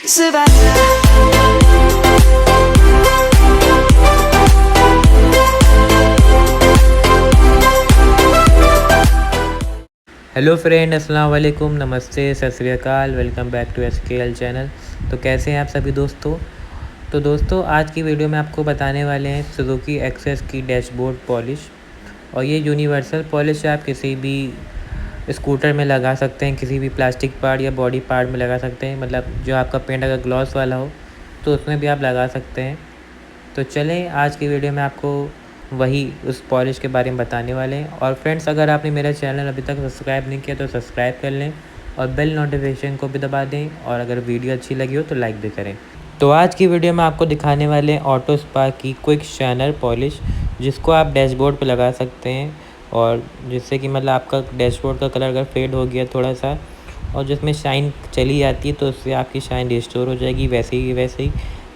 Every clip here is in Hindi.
हेलो फ्रेंड, अस्सलाम वालेकुम, नमस्ते, Sat Shri Akal. Welcome back to SKL channel. तो कैसे हैं आप सभी दोस्तों। तो दोस्तों, आज की वीडियो में आपको बताने वाले हैं सुजुकी एक्सेस की डैशबोर्ड पॉलिश। और ये यूनिवर्सल पॉलिश आप किसी भी स्कूटर में लगा सकते हैं, किसी भी प्लास्टिक पार्ट या बॉडी पार्ट में लगा सकते हैं। मतलब जो आपका पेंट अगर ग्लॉस वाला हो तो उसमें भी आप लगा सकते हैं। तो चलें, आज की वीडियो में आपको वही उस पॉलिश के बारे में बताने वाले हैं। और फ्रेंड्स, अगर आपने मेरा चैनल अभी तक सब्सक्राइब नहीं किया तो सब्सक्राइब कर लें और बेल नोटिफिकेशन को भी दबा दें। और अगर वीडियो अच्छी लगी हो तो लाइक भी करें। तो आज की वीडियो में आपको दिखाने वाले हैं ऑटो स्पा की क्विक शाइनर पॉलिश, जिसको आप डैशबोर्ड पे लगा सकते हैं। और जिससे कि मतलब आपका डैशबोर्ड का कलर अगर फेड हो गया थोड़ा सा और जिसमें शाइन चली जाती है तो उससे आपकी शाइन रिस्टोर हो जाएगी। वैसे ही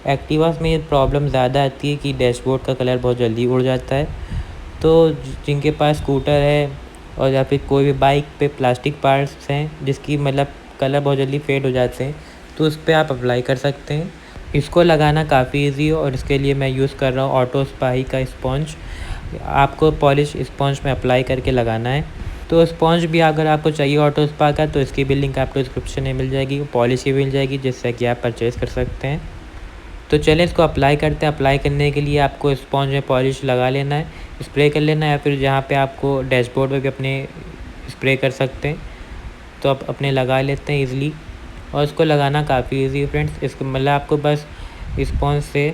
एक्टिवास में ये प्रॉब्लम ज़्यादा आती है कि डैशबोर्ड का कलर बहुत जल्दी उड़ जाता है। तो जिनके पास स्कूटर है और या फिर कोई भी बाइक पे प्लास्टिक पार्ट्स हैं जिसकी मतलब कलर बहुत जल्दी फेड हो जाते हैं, तो उस पर आप अप्लाई कर सकते हैं। इसको लगाना काफ़ी इजी है और इसके लिए मैं यूज़ कर रहा हूँ ऑटो स्पाही का स्पॉन्ज। आपको पॉलिश स्पॉन्ज में अप्लाई करके लगाना है। तो स्पॉन्ज भी अगर आपको चाहिए ऑटो स्पा का तो इसकी भी लिंक आपको डिस्क्रिप्शन में मिल जाएगी, पॉलिश की मिल जाएगी, जिससे कि आप परचेज़ कर सकते हैं। तो चलिए इसको अप्लाई करते हैं। अप्लाई करने के लिए आपको स्पॉन्ज में पॉलिश लगा लेना है, स्प्रे कर लेना है, या फिर जहाँ पे आपको डैशबोर्ड पे भी अपने स्प्रे कर सकते हैं। तो आप अपने लगा लेते हैं इजीली। और इसको लगाना काफ़ी इजी है फ्रेंड्स। इसको मतलब आपको बस स्पॉन्ज से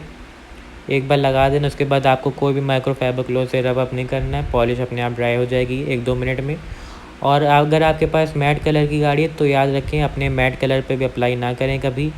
एक बार लगा देना, उसके बाद आपको कोई भी माइक्रोफाइबर क्लॉथ से रब अप नहीं करना है। पॉलिश अपने आप ड्राई हो जाएगी 1-2 मिनट में। और अगर आपके पास मैट कलर की गाड़ी है तो याद रखें अपने मैट कलर पे भी अप्लाई ना करें कभी।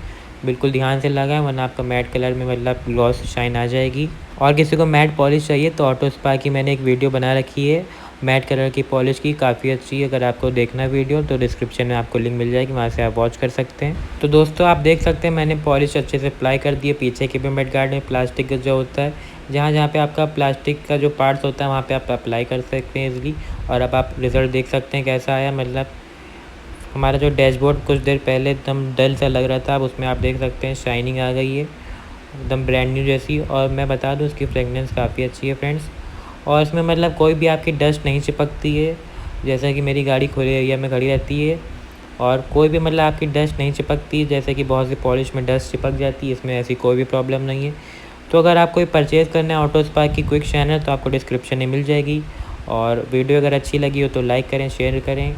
बिल्कुल ध्यान से लगाएं, वरना आपका मैट कलर में मतलब ग्लॉस शाइन आ जाएगी। और किसी को मैट पॉलिश चाहिए तो ऑटो स्पा की मैंने एक वीडियो बना रखी है मैट कलर की पॉलिश की, काफ़ी अच्छी है। अगर आपको देखना है वीडियो तो डिस्क्रिप्शन में आपको लिंक मिल जाएगी, वहाँ से आप वॉच कर सकते हैं। तो दोस्तों, आप देख सकते हैं मैंने पॉलिश अच्छे से अप्लाई कर दी है। पीछे के भी मेड गार्ड में प्लास्टिक का जो होता है, जहाँ पे आपका प्लास्टिक का जो पार्ट्स होता है वहाँ पे आप अप्लाई कर सकते हैं इजीली। और अब आप रिज़ल्ट देख सकते हैं कैसा आया। मतलब हमारा जो डैशबोर्ड कुछ देर पहले एकदम डल सा लग रहा था, अब उसमें आप देख सकते हैं शाइनिंग आ गई है एकदम ब्रांड न्यू जैसी। और मैं बता दूं इसकी फ्रेगनेंस काफ़ी अच्छी है फ्रेंड्स। और इसमें मतलब कोई भी आपकी डस्ट नहीं चिपकती है, जैसा कि मेरी गाड़ी खुले एरिया में खड़ी रहती है। और कोई भी मतलब आपकी डस्ट नहीं चिपकती, जैसे कि बहुत सी पॉलिश में डस्ट चिपक जाती है, इसमें ऐसी कोई भी प्रॉब्लम नहीं है। तो अगर आप कोई परचेज़ करना है ऑटो स्पा की क्विक शाइनर तो आपको डिस्क्रिप्शन में मिल जाएगी। और वीडियो अगर अच्छी लगी हो तो लाइक करें, शेयर करें।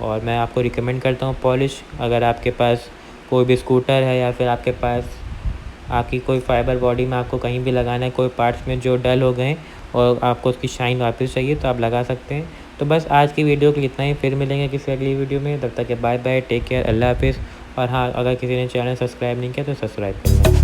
और मैं आपको रिकमेंड करता हूँ पॉलिश। अगर आपके पास कोई भी स्कूटर है या फिर आपके पास आपकी कोई फाइबर बॉडी में आपको कहीं भी लगाना है, कोई पार्ट्स में जो डल हो गए और आपको उसकी शाइन वापस चाहिए तो आप लगा सकते हैं। तो बस आज की वीडियो के लिए इतना ही। फिर मिलेंगे किसी अगली वीडियो में, तब तक के बाय बाय, टेक केयर, अल्लाह हाफिज़। और हाँ, अगर किसी ने चैनल सब्सक्राइब नहीं किया तो सब्सक्राइब कर लें।